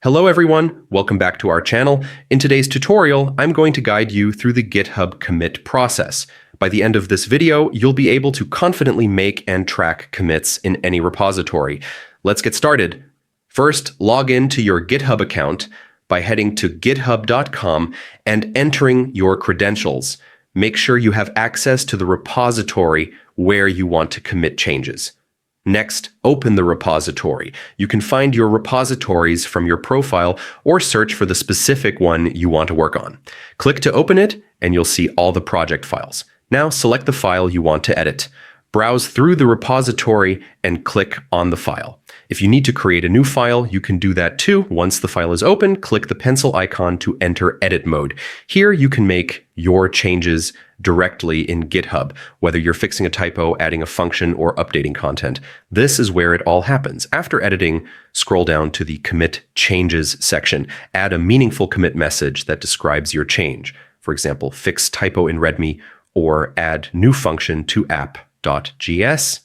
Hello everyone, welcome back to our channel. In today's tutorial, I'm going to guide you through the GitHub commit process. By the end of this video, you'll be able to confidently make and track commits in any repository. Let's get started. First, log in to your GitHub account by heading to github.com and entering your credentials. Make sure you have access to the repository where you want to commit changes. Next, open the repository. You can find your repositories from your profile or search for the specific one you want to work on. Click to open it, and you'll see all the project files. Now select the file you want to edit. Browse through the repository and click on the file. If you need to create a new file, you can do that too. Once the file is open, click the pencil icon to enter edit mode. Here you can make your changes directly in GitHub, whether you're fixing a typo, adding a function, or updating content. This is where it all happens. After editing, scroll down to the Commit Changes section. Add a meaningful commit message that describes your change. For example, fix typo in README or add new function to app.js.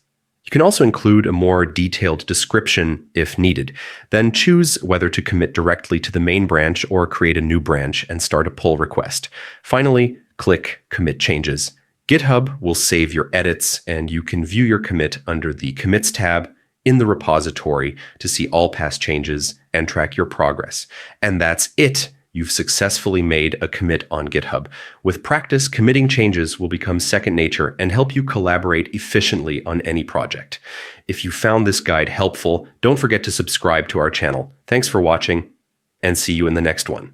You can also include a more detailed description if needed. Then choose whether to commit directly to the main branch or create a new branch and start a pull request. Finally, click Commit Changes. GitHub will save your edits, and you can view your commit under the Commits tab in the repository to see all past changes and track your progress. And that's it. You've successfully made a commit on GitHub. With practice, committing changes will become second nature and help you collaborate efficiently on any project. If you found this guide helpful, don't forget to subscribe to our channel. Thanks for watching, and see you in the next one.